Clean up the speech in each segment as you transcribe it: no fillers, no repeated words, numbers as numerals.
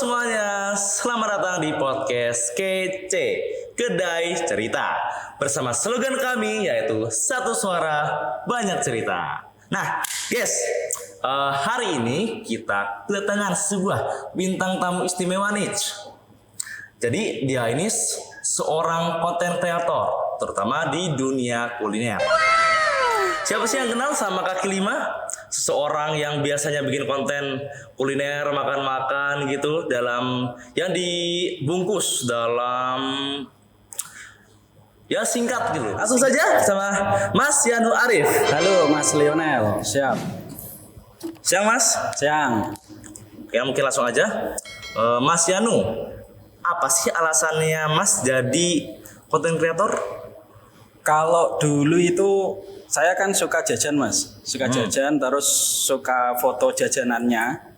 semuanya, selamat datang di podcast Kece Kedai Cerita bersama slogan kami yaitu satu suara banyak cerita. Nah, guys, hari ini kita kedatangan sebuah bintang tamu istimewa nih. Jadi dia ini seorang konten kreator, terutama di dunia kuliner. Siapa sih yang kenal sama kaki lima? Seseorang yang biasanya bikin konten kuliner, makan-makan gitu dalam yang dibungkus dalam ya singkat gitu. Langsung saja sama Mas Yanu Arif. Halo Mas Lionel, siap. Siang Mas. Siang. Oke, mungkin langsung aja. Mas Yanu, apa sih alasannya Mas jadi konten kreator? Kalau dulu itu saya kan suka jajan Mas, suka jajan terus suka foto jajanannya.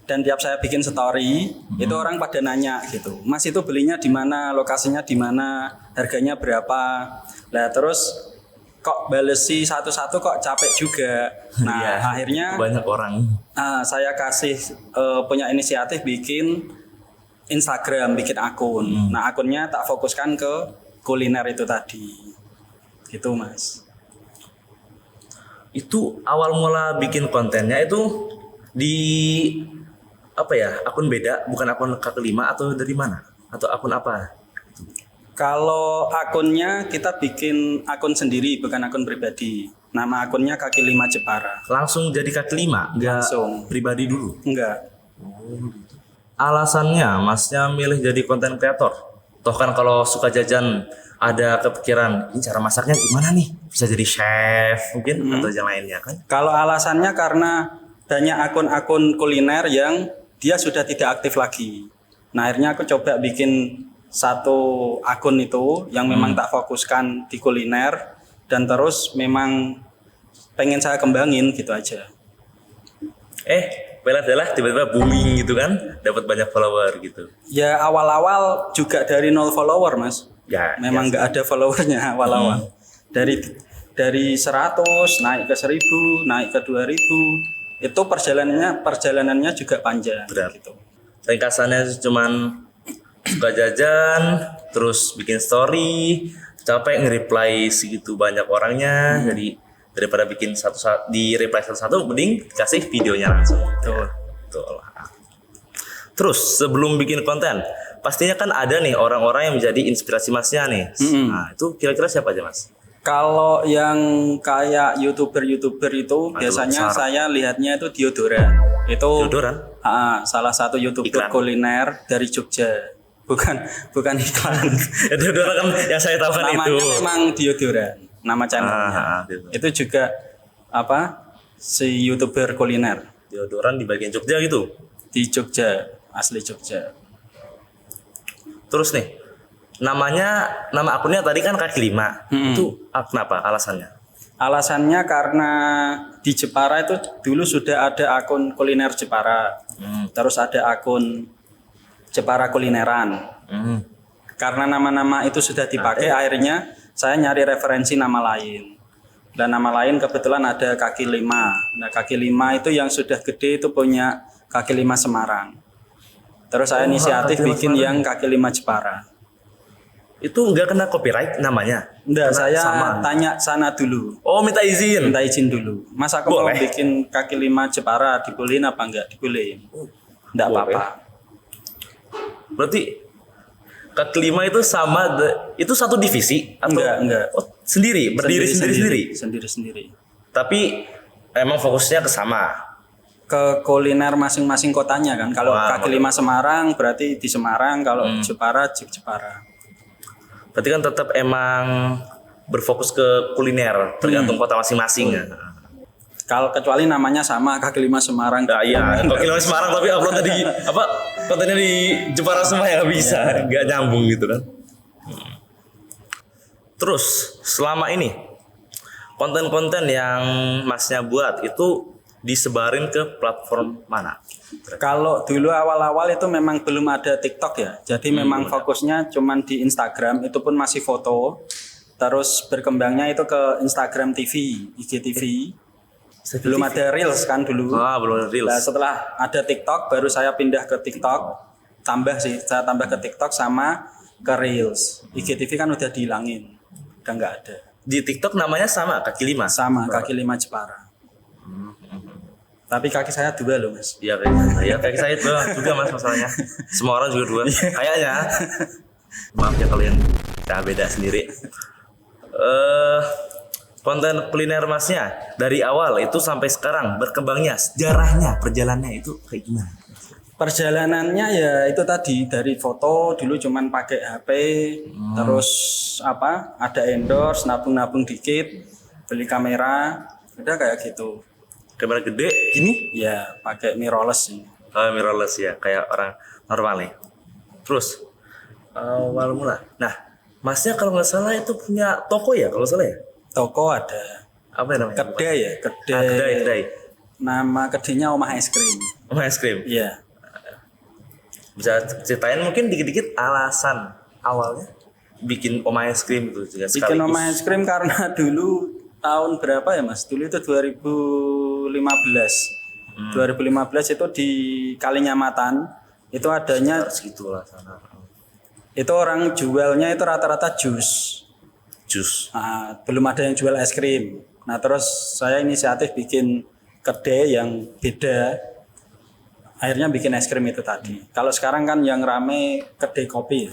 Dan tiap saya bikin story, itu orang pada nanya gitu, Mas itu belinya di mana, lokasinya di mana, harganya berapa. Lah terus kok balesi satu-satu kok capek juga. Nah Ya, akhirnya banyak orang. saya kasih punya inisiatif bikin Instagram, bikin akun. Nah akunnya tak fokuskan ke kuliner itu tadi, gitu Mas. Itu awal mula bikin kontennya itu di apa ya, akun beda, bukan akun kaki lima atau dari mana, atau akun apa? Kalau akunnya kita bikin akun sendiri, bukan akun pribadi. Nama akunnya Kaki Lima Jepara. Langsung jadi kaki lima, nggak Langsung. pribadi dulu. Enggak. Alasannya Masnya milih jadi konten kreator? Toh kan kalau suka jajan ada kepikiran, ini cara masaknya gimana nih? Bisa jadi chef mungkin atau yang lainnya kan? Kalau alasannya karena banyak akun-akun kuliner yang dia sudah tidak aktif lagi. Nah akhirnya aku coba bikin satu akun itu yang memang tak fokuskan di kuliner dan terus memang pengen saya kembangin gitu aja. Bela-bela tiba-tiba booming gitu kan, dapat banyak follower gitu. Ya awal-awal juga dari 0 follower Mas. Ya, Memang nggak ada followernya awal-awal. Dari 100 naik ke 1000, naik ke 2000. Itu perjalanannya juga panjang. Benar. Gitu. Ringkasannya cuman suka jajan, terus bikin story, capek nge-reply segitu banyak orangnya, jadi daripada bikin di reply satu-satu, mending kasih videonya langsung. Betul. Terus sebelum bikin konten, pastinya kan ada nih orang-orang yang menjadi inspirasi Masnya nih. Nah itu kira-kira siapa aja Mas? Kalau yang kayak youtuber itu biasanya besar. saya lihatnya itu Diodora. Itu Jodoran? salah satu youtuber Iklan. kuliner dari Jogja. Bukan iklan. Jodoran kan yang saya tahu kan Namanya itu. memang Diodora. Nama channelnya. Gitu. Itu juga si youtuber kuliner Jodoran di bagian Jogja gitu. di Jogja, asli Jogja. Terus nih, nama akunnya tadi kan kaki lima. Itu kenapa alasannya? Alasannya karena di Jepara itu dulu sudah ada akun kuliner Jepara. Terus ada akun Jepara kulineran. Karena nama-nama itu sudah dipakai, akhirnya saya nyari referensi nama lain. Dan nama lain kebetulan ada Kaki Lima. Nah Kaki Lima itu yang sudah gede itu punya Kaki Lima Semarang. Terus saya inisiatif Kaki Lima bikin Semarang. yang Kaki Lima Jepara. Itu nggak kena copyright namanya? Enggak, Kena saya sama. tanya sana dulu. Oh, minta izin. Minta izin dulu. Mas aku mau Boleh. bikin Kaki Lima Jepara, dibolehin apa enggak? Dibolehin. Enggak Boleh. apa-apa. Berarti kaki lima itu itu satu divisi atau Enggak. Oh, sendiri, berdiri sendiri. Sendiri-sendiri. Tapi emang fokusnya ke sama. Ke kuliner masing-masing kotanya kan. Kalau Wah, Kaki Lima Semarang berarti di Semarang, kalau Jepara Jepara. Berarti kan tetap emang berfokus ke kuliner, tergantung kota masing-masing ya. Kalau kecuali namanya sama Kaki Lima Semarang. Nah, iya, kaki lima Semarang tapi uploadnya di kontennya di Jepara semua ya bisa, nggak nyambung gitu kan. Terus selama ini konten-konten yang Masnya buat itu disebarin ke platform mana? Kalau dulu awal-awal itu memang belum ada TikTok ya. Jadi memang fokusnya cuman di Instagram, itu pun masih foto. Terus berkembangnya itu ke Instagram TV, IGTV. Belum ada Reels kan dulu. Belum ada Reels. Nah, setelah ada TikTok baru saya pindah ke TikTok. tambah sih, saya tambah ke TikTok sama ke Reels. IGTV kan udah dihilangin, udah nggak ada. Di TikTok namanya sama kaki lima. Sama kaki lima Jepara. Tapi kaki saya 2 loh mas. Iya kaki saya juga mas masalahnya. Semua orang juga 2. Kayaknya. Maaf ya kalian kita beda sendiri. Konten kuliner masnya dari awal itu sampai sekarang berkembangnya sejarahnya perjalanannya itu kayak gimana? Perjalanannya ya itu tadi dari foto dulu cuman pakai HP, terus ada endorse, nabung dikit, beli kamera, udah kayak gitu. Kamera gede gini? Ya pakai mirrorless sih. Mirrorless ya kayak orang normal nih. Terus awal mula. Nah, masnya kalau nggak salah itu punya toko ya kalau salah ya? Toko ada. Apa namanya? Kedai ya, kedai. Kedai. Nama kedainya Omah Es Krim. Omah Es Krim. Iya. Bisa ceritain mungkin dikit-dikit alasan awalnya bikin Omah Es Krim itu juga sekaligus. Bikin Omah Es Krim karena dulu tahun berapa ya mas? Dulu itu 2015. 2015 itu di Kalinyamatan itu adanya segitulah sana. Itu orang jualnya itu rata-rata jus. Nah, belum ada yang jual es krim. Nah terus saya inisiatif bikin kedai yang beda. Akhirnya bikin es krim itu tadi. Kalau sekarang kan yang rame kedai kopi ya.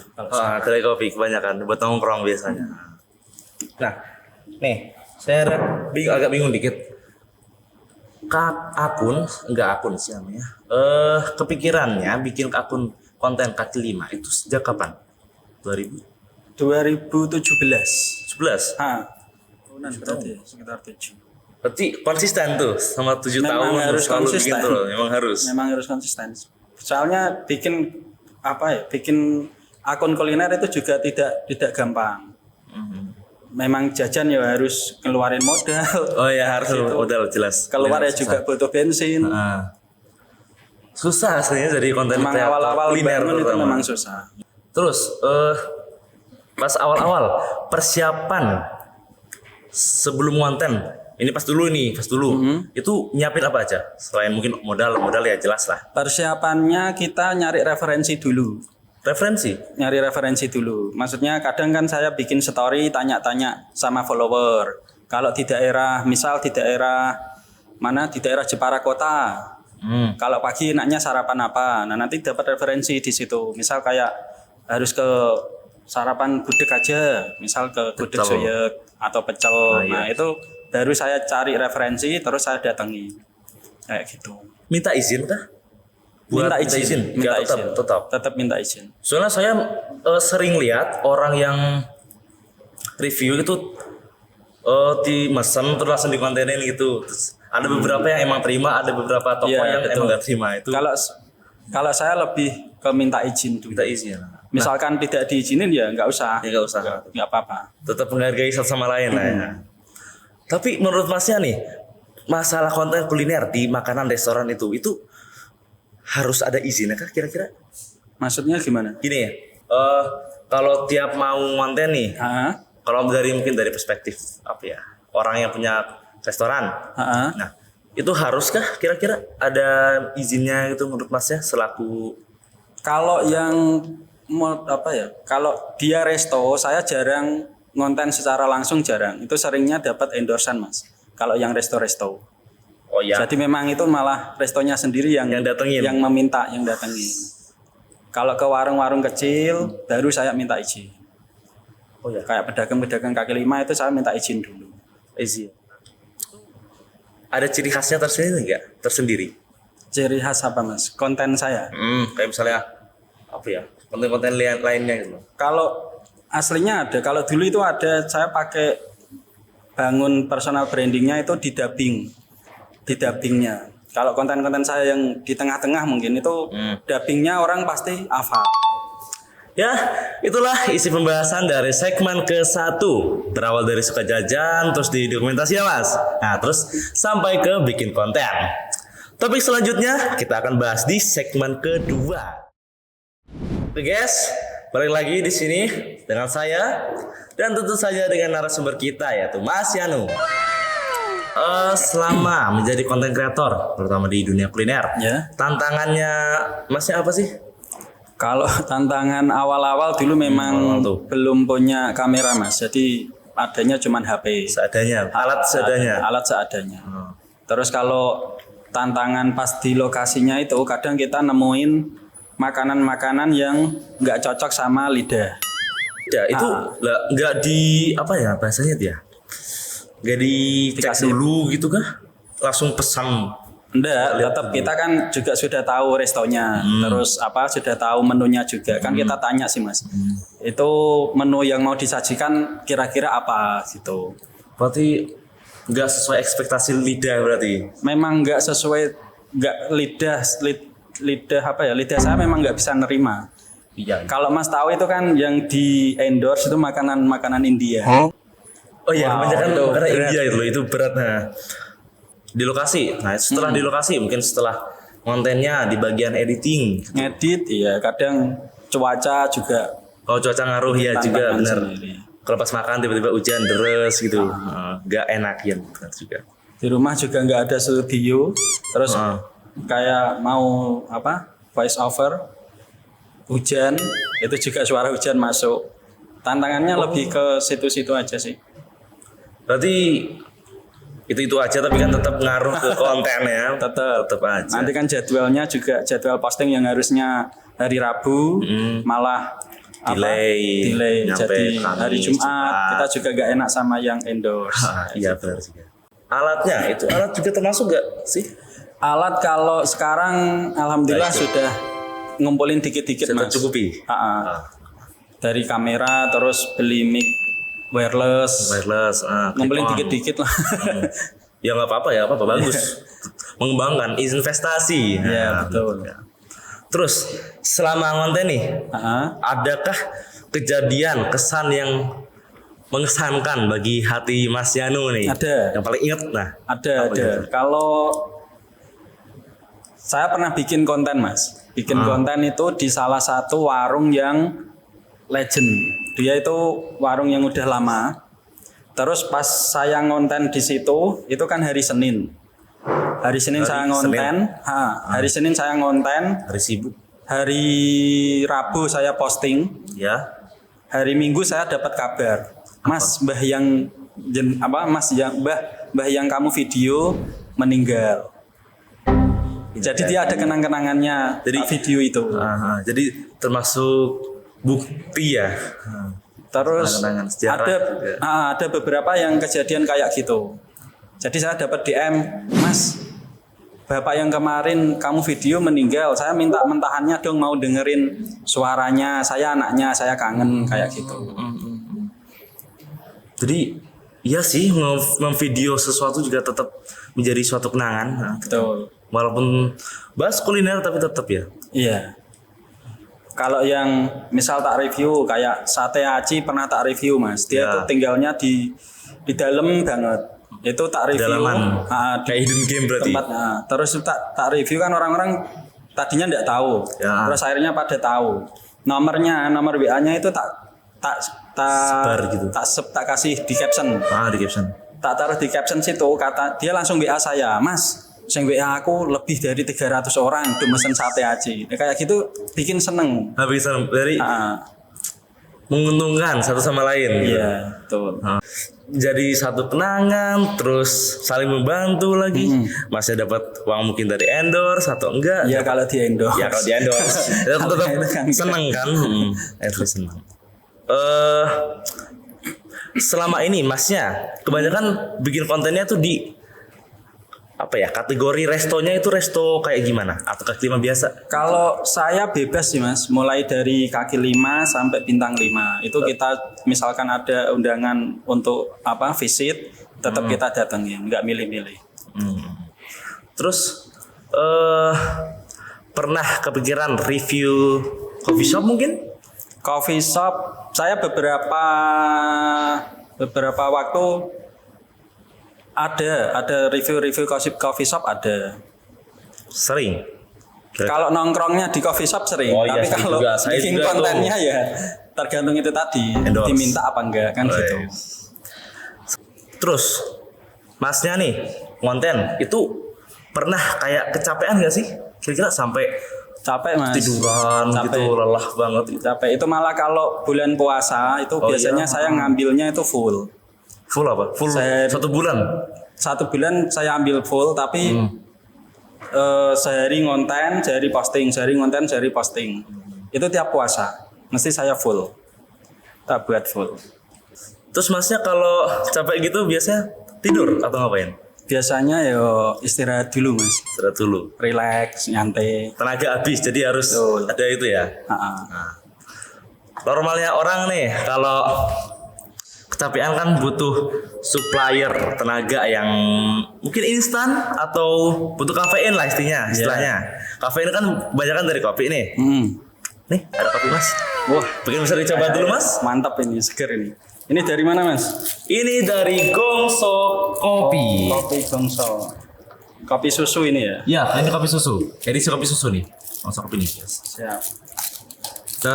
Kedai kopi kebanyakan buat nongkrong biasanya. Nah, nih saya agak bingung dikit. Akun sih namanya. Kepikirannya bikin akun konten kaki lima itu sejak kapan? 2017. 11. Tahunan berarti ya, sekitar 7. Berarti konsisten tuh sama 7 tahun harus konsisten. Gitu loh. Memang harus konsisten. Soalnya bikin bikin akun kuliner itu juga tidak gampang. Memang jajan ya harus keluarin modal. Oh ya harus modal jelas. Keluar ya juga butuh bensin. Susah aslinya jadi konten memang kreator awal-awal kuliner bangun itu terutama. memang susah. Terus pas awal-awal persiapan sebelum konten ini pas dulu itu nyiapin apa aja selain mungkin modal ya jelas lah. Persiapannya kita nyari referensi dulu. Nyari referensi dulu. Maksudnya kadang kan saya bikin story tanya-tanya sama follower. Kalau di daerah mana di daerah Jepara Kota. Kalau pagi enaknya sarapan apa? Nah nanti dapat referensi di situ. Misal kayak harus ke sarapan gudeg aja, misal ke gudeg soyek atau pecel. Nah itu baru saya cari referensi terus saya datangi kayak gitu. Minta izin kah? Minta izin. Tetap minta izin. Soalnya saya sering lihat orang yang review itu dimesan terus langsung dikontenin gitu. Terus ada beberapa yang emang terima, ada beberapa toko yang emang nggak terima itu. Kalau saya lebih ke minta izin dulu. Minta izin. Misalkan tidak diizinin ya nggak usah. Ya nggak usah. Nggak apa-apa. Tetap menghargai satu sama lain lah ya. Tapi menurut masnya nih, masalah konten kuliner di makanan restoran itu harus ada izinnya kah kira-kira? Maksudnya gimana? Gini ya, kalau tiap mau konten nih, kalau mungkin dari perspektif orang yang punya restoran, nah itu haruskah kira-kira ada izinnya gitu menurut masnya selaku? Kalau yang kalau dia resto, saya jarang ngonten secara langsung jarang. Itu seringnya dapat endorsean mas. Kalau yang resto-resto. Oh ya. Jadi memang itu malah restonya sendiri yang datengin, yang meminta, yang datengin. Kalau ke warung-warung kecil, baru saya minta izin. Oh ya. Kayak pedagang-pedagang kaki lima itu saya minta izin dulu. Izin. Ada ciri khasnya tersendiri? Ciri khas apa mas? Konten saya. Kayak misalnya konten-konten lainnya gitu. Kalau aslinya ada. Kalau dulu itu ada, saya pakai bangun personal brandingnya itu di dubbingnya. Kalau konten-konten saya yang di tengah-tengah mungkin itu dubbingnya orang pasti hafal. Ya, itulah isi pembahasan dari segmen ke-1. Berawal dari suka jajan, terus di dokumentasi ya mas. Nah, terus sampai ke bikin konten. Topik selanjutnya kita akan bahas di segmen kedua. Oke guys, balik lagi di sini dengan saya dan tentu saja dengan narasumber kita yaitu Mas Yanu. Selama menjadi konten kreator, terutama di dunia kuliner, tantangannya masnya apa sih? Kalau tantangan awal-awal dulu memang awal tuh. belum punya kamera Mas. Jadi adanya cuman HP. Seadanya, alat seadanya. Alat seadanya. Oh. Terus kalau tantangan pas di lokasinya itu kadang kita nemuin makanan-makanan yang nggak cocok sama lidah. Ya, itu nggak di apa ya bahasanya dia? Nggak dicek Dikasih. dulu gitu kah? Langsung pesan. Enggak, tetap kita kan juga sudah tahu restonya, terus sudah tahu menunya juga. Kan kita tanya sih Mas, itu menu yang mau disajikan kira-kira apa gitu. Berarti nggak sesuai ekspektasi lidah berarti. Memang nggak sesuai, nggak lidah lidah saya memang nggak bisa nerima. Iya. Kalau Mas tahu itu kan yang di endorse itu makanan India. Oh iya, Wow, kebanyakan itu karena berat. India itu berat. Nah, di lokasi. Nah, setelah di lokasi mungkin setelah kontennya di bagian editing. Ngedit, iya kadang cuaca juga Kalau cuaca ngaruh ya juga tantangan benar. sendiri. Kalau pas makan tiba-tiba hujan deras gitu, nggak enak ya benar juga. Di rumah juga nggak ada studio, terus Ah. kayak mau voice over, hujan, itu juga suara hujan masuk. Tantangannya lebih ke situ-situ aja sih. Berarti itu aja tapi kan tetap ngaruh ke konten ya. Tetap aja. Nanti kan jadwalnya juga jadwal posting yang harusnya hari Rabu malah Delay, nyampe jadi Kamis, hari Jumat Jumat. kita juga gak enak sama yang endorse. Iya benar juga. Alatnya itu alat juga termasuk nggak sih? Alat kalau sekarang alhamdulillah sudah ngumpulin dikit-dikit Sudah Mas. cukupi. Dari kamera terus beli mic wireless, Wireless, ngumpulin clip on. dikit-dikit lah. Ya nggak apa-apa ya, apa-apa bagus. Mengembangkan investasi. Iya, betul. Terus selama konten nih, adakah kejadian kesan yang mengesankan bagi hati Mas Yanu nih? Ada. Yang paling inget nah. Ada. Kalau saya pernah bikin konten Mas, konten itu di salah satu warung yang legend. Dia itu warung yang udah lama. Terus pas saya ngonten di situ, itu kan hari Senin. Hari Senin saya ngonten. Hari Senin saya ngonten. Hari sibuk. Hari Rabu saya posting. Ya. Hari Minggu saya dapat kabar. Mas, Mbah yang Mbah yang kamu video meninggal. Jadi dia ada kenang-kenangannya Jadi video itu. Jadi termasuk bukti ya. Terus Kenang-kenangan sejarah juga. ada beberapa yang kejadian kayak gitu. Jadi saya dapat DM, Mas, Bapak yang kemarin kamu video meninggal, saya minta mentahannya dong, mau dengerin suaranya, saya anaknya, saya kangen kayak gitu. Jadi iya sih memvideo sesuatu juga tetap menjadi suatu kenangan. Betul. Walaupun bahas kuliner tapi tetap ya. Iya. Kalau yang misal tak review kayak sate aci pernah tak review Mas. Dia Ya. tuh tinggalnya di dalam banget. Itu tak review. Dalaman. Di Kayak hidden game berarti. tempat. Terus tak review kan orang-orang tadinya enggak tahu. Ya. Terus akhirnya pada tahu. Nomor WA-nya itu Sebar gitu. tak kasih di caption. Di caption. Tak taruh di caption situ, kata dia langsung WA saya, Mas, sing WA aku lebih dari 300 orang udah mesen sate aci. Kayak gitu bikin seneng. Bisa dari menguntungkan satu sama lain. Iya, betul. Jadi satu kenangan, terus saling membantu lagi. Masih dapat uang mungkin dari endorse atau enggak? Iya kalau di endorse. Ya kalau di endorse, tetap Itu kan seneng kan? At least seneng. Selama ini Masnya kebanyakan bikin kontennya tuh di kategori restonya itu resto kayak gimana? Atau kaki lima biasa? Kalau saya bebas sih Mas, mulai dari kaki 5 sampai bintang 5. Itu kita misalkan ada undangan untuk visit, tetap kita datengin, nggak milih-milih. Terus pernah kepikiran review coffee shop mungkin? Coffee shop, saya beberapa waktu ada review coffee shop ada. Sering. Kalau nongkrongnya di coffee shop sering, Oh iya, tapi sering kalau juga. Saya bikin juga kontennya ya tergantung itu tadi, Endorse. diminta apa enggak kan gitu. Terus Masnya nih konten itu pernah kayak kecapean gak sih? Kira-kira sampai Capek Mas. Tiduran Capek. gitu, lelah banget. Capek itu malah kalau bulan puasa itu biasanya iya? saya ngambilnya itu full. Full apa? Full Saya- 1 bulan. 1 bulan saya ambil full tapi sehari ngonten, sehari posting, sehari ngonten, sehari posting. Itu tiap puasa. Mesti saya full. Tak buat full. Terus masnya kalau capek gitu biasanya tidur atau ngapain? Biasanya yo istirahat dulu Mas. Istirahat dulu. Relax, nyantai. Tenaga habis jadi harus Betul. ada itu ya. Ha-ha. Normalnya orang nih kalau kecapean kan butuh supplier tenaga yang mungkin instan atau butuh kafein lah istilahnya. Kafein kan kebanyakan dari kopi nih. Nih ada kopi Mas. Wah, Mungkin bisa dicoba dulu Mas. mantap ini, seger ini. Ini dari mana Mas? Ini dari Gongso Kopi. Kopi Gongso. Kopi susu ini ya? Ya, ini kopi susu. Edisi kopi susu nih. Gongso Kopi nih. Yes. Siap. Kita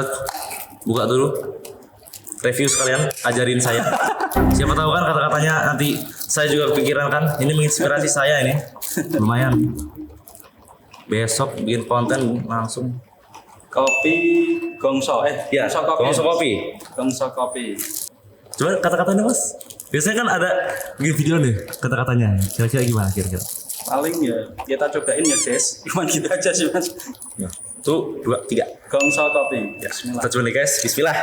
buka dulu. Review sekalian, ajarin saya. Siapa tahu kan kata-katanya nanti saya juga kepikiran kan. Ini menginspirasi saya ini. Lumayan. Besok bikin konten langsung. Kopi Gongso. Ya, Gongso Kopi. Gongso Kopi. Gongso Kopi. Coba kata-katanya Mas. Biasanya kan ada bikin video nih kata-katanya. Kira-kira gimana kira-kira? Paling ya kita cobain ya guys. Cuma gitu aja sih Mas. Ya. 1, 2, 3. Gongso Kopi. Bismillah. Kita coba nih guys. Bismillah.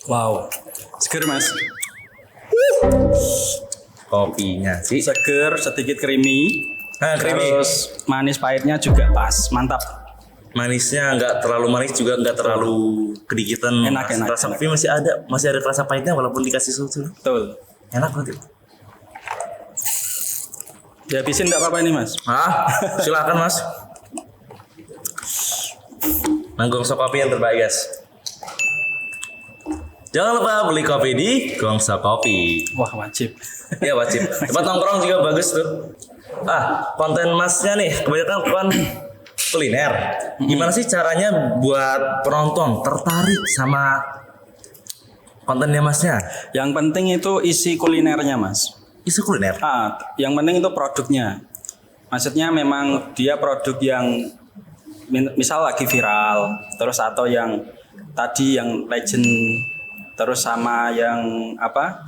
Wow. Seger Mas. Kopinya sih. Seger, sedikit creamy. Nah, creamy. Terus manis pahitnya juga pas. Mantap. Manisnya nggak terlalu manis juga nggak terlalu kedikitan. Enak, Rasa enak. kopi masih ada rasa pahitnya walaupun dikasih susu. Betul. Enak banget. Dihabisin enggak apa-apa ini Mas? Silakan Mas. Gongso Kopi yang terbaik guys. Jangan lupa beli kopi di Gongso Kopi. Wah, wajib. Ya wajib. Tempat nongkrong juga bagus tuh. Konten Masnya nih kebanyakan kan kuliner. Gimana sih caranya buat penonton tertarik sama kontennya Masnya? Yang penting itu isi kulinernya Mas. Isu kuliner. Yang penting itu produknya. Maksudnya memang dia produk yang misal lagi viral, terus atau yang tadi yang legend, terus sama yang apa?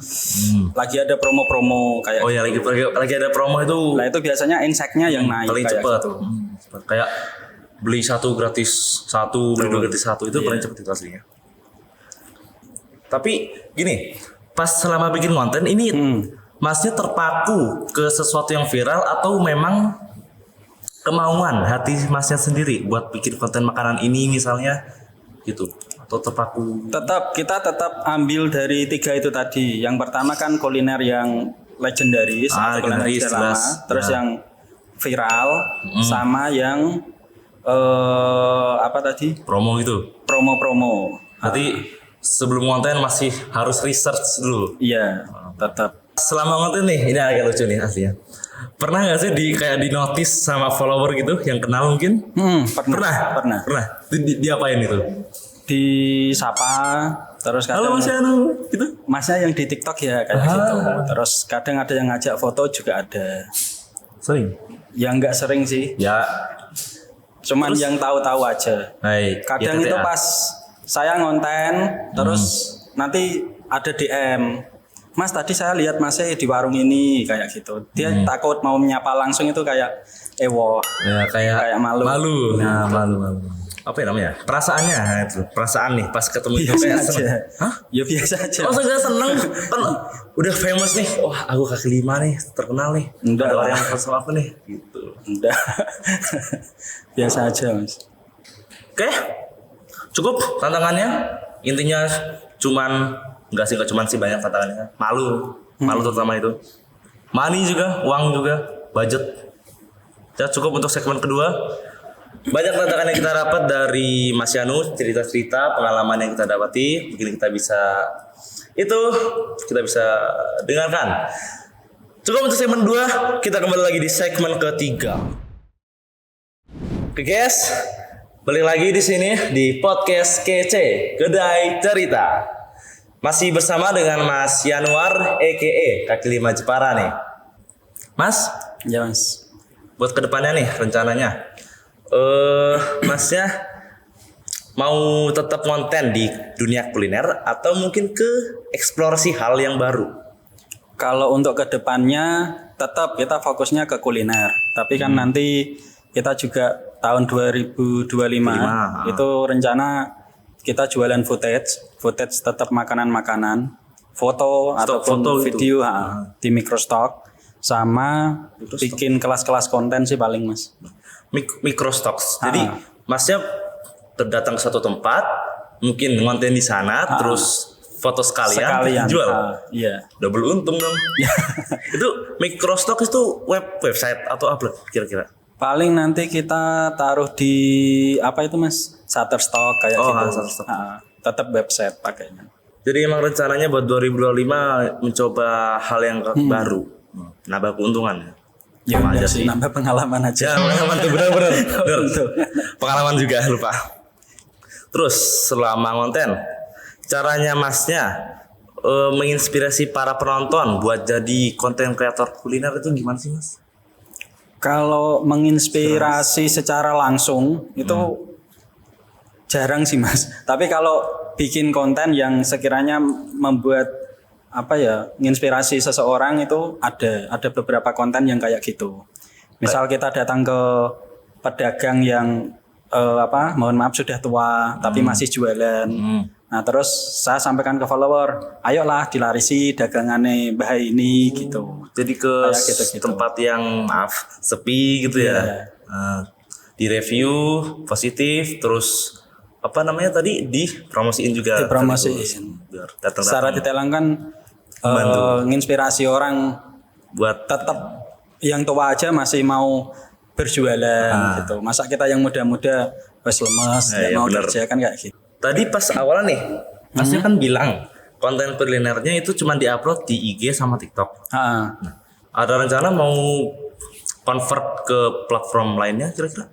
Lagi ada promo-promo kayak. Oh ya lagi ada promo itu Nah itu biasanya inseknya yang naik paling kayak cepet. gitu. Kayak beli 1 gratis 1, beli 2 gratis 1 itu paling cepet itu aslinya. Tapi gini, pas selama bikin konten ini Masnya terpaku ke sesuatu yang viral atau memang kemauan hati Masnya sendiri buat bikin konten makanan ini misalnya gitu atau terpaku? Kita tetap ambil dari 3 itu tadi. Yang pertama kan kuliner yang legendaris, atau kuliner legendaris, sudah lama. jelas. Terus yang viral sama yang apa tadi? Promo gitu. Promo-promo. Berarti sebelum konten masih harus research dulu. Iya, tetap. Selama konten nih, ini agak lucu nih aslinya. Pernah nggak sih kayak di notice sama follower gitu yang kenal mungkin? Pernah. Diapain itu? Disapa, terus Halo kadang Mas Yanu, gitu. Masnya yang di TikTok ya kayak gitu. Terus kadang ada yang ngajak foto juga ada. Sering. Yang nggak sering sih, Ya, cuman yang tahu-tahu aja. baik. Kadang Ya, itu TTA. pas saya ngonten, terus nanti ada DM. Mas tadi saya lihat Masnya di warung ini kayak gitu. Dia takut mau menyapa langsung itu kayak ewo. Ya, kayak malu. Nah, malu. Apa ya namanya? Perasaannya, nah, itu. Perasaan nih pas ketemu itu Biasa kayak aja. seneng. Hah? Ya biasa aja. Masa gak seneng? Kan udah famous nih. Wah, aku kaki 5 nih, terkenal nih. Enggak Ada lah. orang yang sama aku nih. Gitu. Enggak. Biasa aja Mas. Oke, cukup tantangannya. Intinya cuman enggak cuman sih banyak tantangannya. Malu terutama itu. Money juga, uang juga, budget. Ya cukup untuk segmen kedua. Banyak tantangan yang kita dapat dari Mas Yanu, cerita-cerita, pengalaman yang kita dapati, mungkin kita bisa dengarkan. Cukup untuk segmen 2, kita kembali lagi di segmen ketiga. Oke guys, balik lagi di sini di podcast Kece Kedai Cerita. Masih bersama dengan Mas Yanuar, a.k.a. Kaki 5 Jepara nih. Mas, Ya Mas. buat kedepannya nih rencananya, Masnya mau tetap konten di dunia kuliner atau mungkin ke eksplorasi hal yang baru? Kalau untuk kedepannya tetap kita fokusnya ke kuliner. Tapi kan nanti kita juga tahun 2025 itu rencana kita jualan footage tetap makanan-makanan, foto ataupun foto video di microstock, sama bikin kelas-kelas konten sih paling Mas. Microstocks. Jadi Masnya datang ke satu tempat, mungkin konten di sana, terus foto sekalian jual. Iya. Double untung dong. Itu microstock itu website atau apa kira-kira? Paling nanti kita taruh di apa itu Mas? Shutterstock kayak gitu. Shutterstock. Tetap website pakainya. Jadi emang rencananya buat 2025 mencoba hal yang baru, nambah keuntungan. Ya Sama udah aja sih, nambah pengalaman aja. Ya, pengalaman tuh benar-benar. Pengalaman juga lupa. Terus selama konten, caranya Masnya menginspirasi para penonton buat jadi konten kreator kuliner itu gimana sih Mas? Kalau menginspirasi secara langsung itu jarang sih Mas. Tapi kalau bikin konten yang sekiranya membuat menginspirasi seseorang itu ada beberapa konten yang kayak gitu. Misal kita datang ke pedagang yang mohon maaf sudah tua tapi masih jualan. Nah terus saya sampaikan ke follower, ayolah dilarisi dagangane Mbah ini gitu. Jadi ke gitu. tempat yang sepi gitu ya. Di review positif, terus apa namanya tadi dipromosiin juga. Dipromosiin. Biar datang. Secara detail kan nginspirasi orang buat tetap yang tua aja masih mau berjualan gitu. Masa kita yang muda-muda wes lemes nggak mau kerja kan kayak gitu. Tadi pas awal nih, Masnya kan bilang konten kulinernya itu cuma diupload di IG sama TikTok. Nah, ada rencana mau convert ke platform lainnya kira-kira?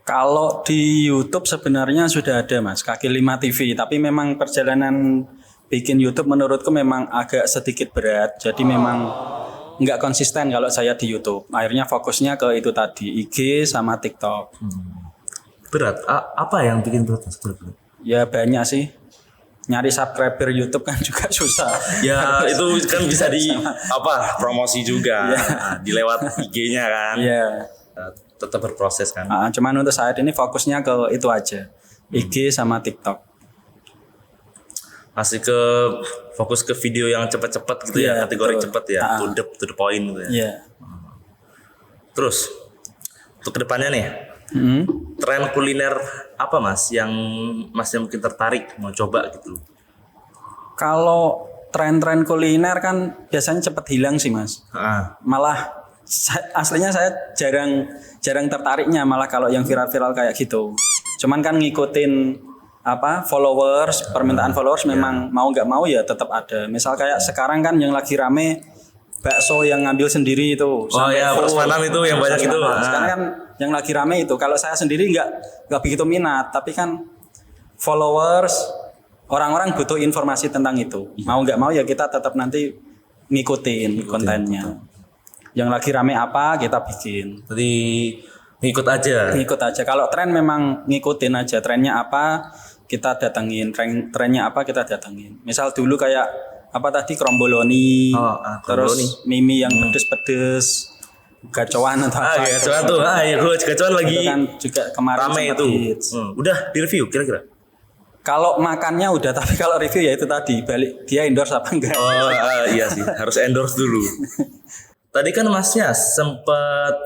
Kalau di YouTube sebenarnya sudah ada Mas, Kaki Lima TV. Tapi memang perjalanan bikin YouTube menurutku memang agak sedikit berat. Jadi memang nggak konsisten kalau saya di YouTube. Akhirnya fokusnya ke itu tadi, IG sama TikTok. Berat? Apa yang bikin berat Mas? Ya banyak sih. Nyari subscriber YouTube kan juga susah. Ya itu kan bisa promosi juga. Dilewat IG-nya kan. Iya. Tetap berproses kan. Cuman untuk saat ini fokusnya ke itu aja. IG sama TikTok. Masih fokus ke video yang cepat-cepat gitu ya, kategori cepat ya, to the point gitu ya. Iya. Terus untuk kedepannya nih, tren kuliner apa Mas yang mungkin tertarik mau coba gitu? Kalau tren-tren kuliner kan biasanya cepat hilang sih Mas. Malah aslinya saya jarang tertariknya malah kalau yang viral-viral kayak gitu. Cuman kan ngikutin followers, permintaan followers memang mau nggak mau ya tetap ada. Misal kayak sekarang kan yang lagi rame bakso yang ngambil sendiri itu. Prasmanan itu yang banyak itu. Sekarang kan yang lagi rame itu. Kalau saya sendiri nggak begitu minat, tapi kan followers orang-orang butuh informasi tentang itu. Mau nggak mau ya kita tetap nanti ngikutin kontennya. Yang lagi rame apa kita bikin. Jadi ngikut aja. Kalau tren memang ngikutin aja. Trennya apa kita datengin. Trennya apa kita datengin. Misal dulu kayak kromboloni, terus mimi yang pedes-pedes, gacoan atau apa. Gacoan tuh. Gacoan lagi. Itu kan juga kemarin rame itu. Udah di review kira-kira. Kalau makannya udah, tapi kalau review ya itu tadi balik dia endorse apa enggak. Iya sih, harus endorse dulu. Tadi kan Masnya sempat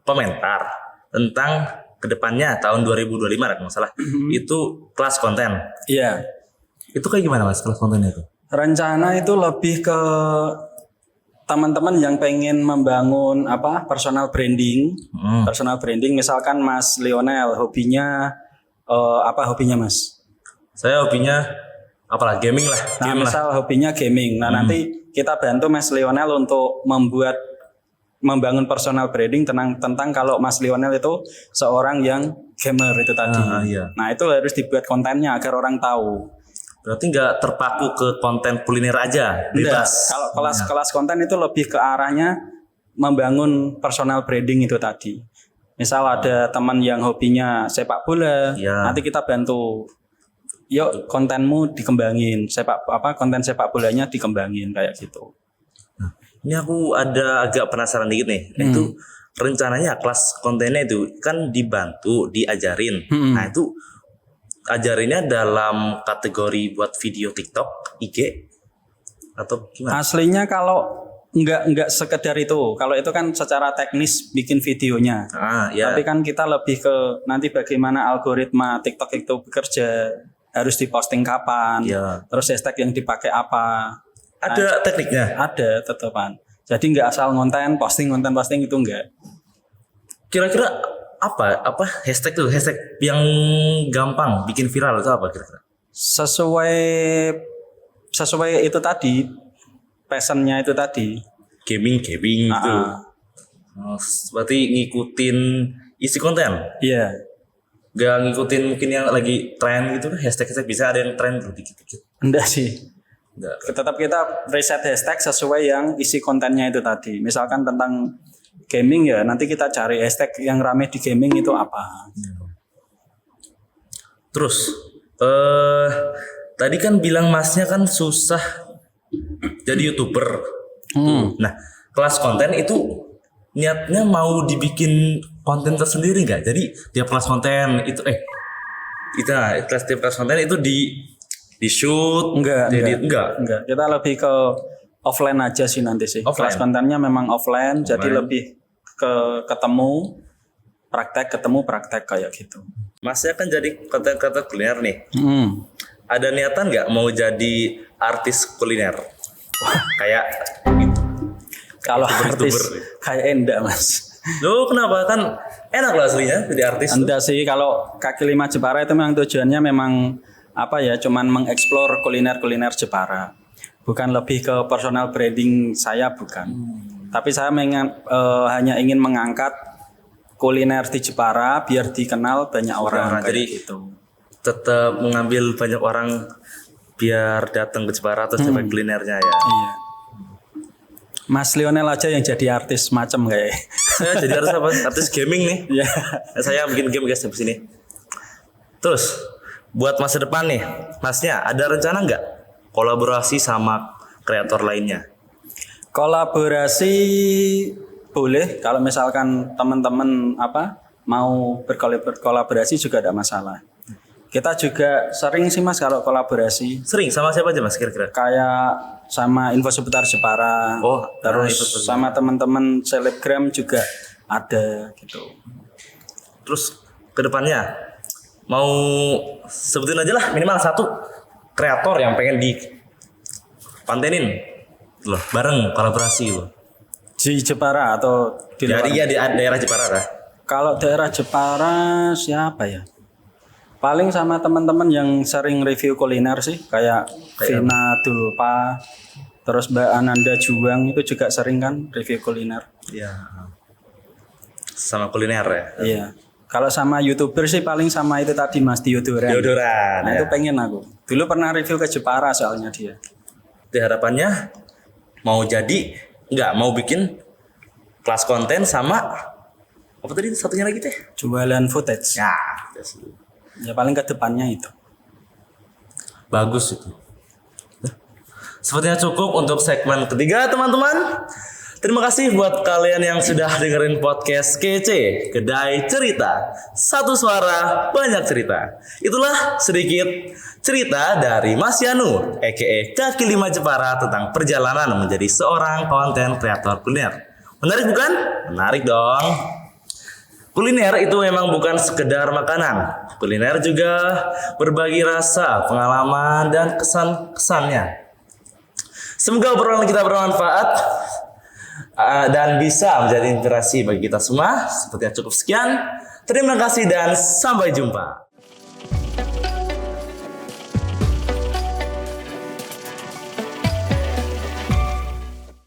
komentar tentang kedepannya tahun 2025 kalau nggak salah. Itu kelas konten. Iya. Itu kayak gimana Mas kelas kontennya itu? Rencana itu lebih ke teman-teman yang pengen membangun personal branding. Personal branding misalkan Mas Lionel hobinya hobinya Mas? Saya hobinya gaming lah. Misal hobinya gaming. Nah, nanti kita bantu Mas Lionel untuk membangun personal branding tentang kalau Mas Lionel itu seorang yang gamer itu tadi. Nah, itu harus dibuat kontennya agar orang tahu. Berarti nggak terpaku ke konten kuliner aja, bebas. Kalau kelas konten itu lebih ke arahnya membangun personal branding itu tadi. Misal ada teman yang hobinya sepak bola, Ya. nanti kita bantu. Yuk kontenmu dikembangin, konten sepak bolanya dikembangin kayak gitu. Ini aku ada agak penasaran dikit nih. Itu rencananya kelas kontennya itu kan dibantu, diajarin. Nah itu ajarinnya dalam kategori buat video TikTok, IG atau gimana? Aslinya kalau nggak sekedar itu. Kalau itu kan secara teknis bikin videonya. Ya. Tapi kan kita lebih ke nanti bagaimana algoritma TikTok itu bekerja, harus diposting kapan, Ya. terus hashtag yang dipakai apa. Ada tekniknya. Ada tetepan. Jadi nggak asal posting itu enggak. Kira-kira apa hashtag yang gampang bikin viral itu apa kira-kira? Sesuai itu tadi, passionnya itu tadi. Gaming gitu. Berarti ngikutin isi konten. Iya. Gak ngikutin mungkin yang lagi tren gitu, hashtag bisa ada yang tren tuh dikit-dikit. Enggak sih. Enggak. Tetap kita riset hashtag sesuai yang isi kontennya itu tadi. Misalkan tentang gaming ya, nanti kita cari hashtag yang rame di gaming itu apa. Terus tadi kan bilang masnya kan susah jadi YouTuber. Nah, kelas konten itu niatnya mau dibikin konten tersendiri nggak? Jadi tiap kelas konten itu tiap kelas konten itu di shoot, Enggak. enggak. Kita lebih ke offline aja sih nanti sih. Offline. Kelas kontennya memang offline, jadi lebih ke ketemu praktek kayak gitu. Masnya kan jadi konten kuliner nih. Ada niatan nggak mau jadi artis kuliner? Kayak Kalau artis YouTuber. kayak enggak mas. Loh kenapa? Kan enak lah aslinya jadi artis tuh. Enggak sih, kalau kaki lima Jepara itu memang tujuannya memang cuman mengeksplor kuliner Jepara. Bukan lebih ke personal branding saya, bukan. Tapi saya hanya ingin mengangkat kuliner di Jepara biar dikenal banyak orang. Jadi gitu. Tetap mengambil banyak orang biar datang ke Jepara atau coba kulinernya ya. Iya. Mas Lionel aja yang jadi artis macam kayak. Saya jadi artis apa? Artis gaming nih. Iya. Saya bikin game guys di sini. Terus buat masa depan nih, Masnya ada rencana nggak kolaborasi sama kreator lainnya? Kolaborasi boleh kalau misalkan teman-teman mau berkolaborasi juga ada masalah. Kita juga sering sih Mas kalau kolaborasi. Sering sama siapa aja Mas kira-kira? Kayak sama Info Seputar Jepara. Terus sama teman-teman selebgram juga ada gitu. Terus ke depannya mau sebutin aja lah minimal satu kreator yang pengen dipantenin loh, bareng kolaborasi loh. Di Jepara atau di luar? Jadi ya di daerah Jepara lah. Kalau daerah Jepara siapa ya? Paling sama teman-teman yang sering review kuliner sih, kayak Vina Dulpa, terus Mbak Ananda Juang itu juga sering kan review kuliner. Iya. Sama kuliner ya. Iya. Kalau sama YouTuber sih paling sama itu tadi Mas Diodoran. Nah, ya. itu pengen aku. Dulu pernah review ke Jepara soalnya dia. Di harapannya mau bikin kelas konten sama apa tadi satunya lagi teh? Jualan footage. Ya paling ke depannya itu. Bagus itu. Sepertinya cukup untuk segmen ketiga teman-teman. Terima kasih buat kalian yang sudah dengerin podcast kece Kedai Cerita. Satu suara banyak cerita. Itulah sedikit cerita dari Mas Yanu aka Kaki Lima Jepara tentang perjalanan menjadi seorang konten kreator kuliner. Menarik bukan? Menarik dong. Kuliner itu memang bukan sekedar makanan. Kuliner juga berbagi rasa, pengalaman, dan kesan-kesannya. Semoga obrolan kita bermanfaat dan bisa menjadi inspirasi bagi kita semua. Sepertinya cukup sekian. Terima kasih dan sampai jumpa.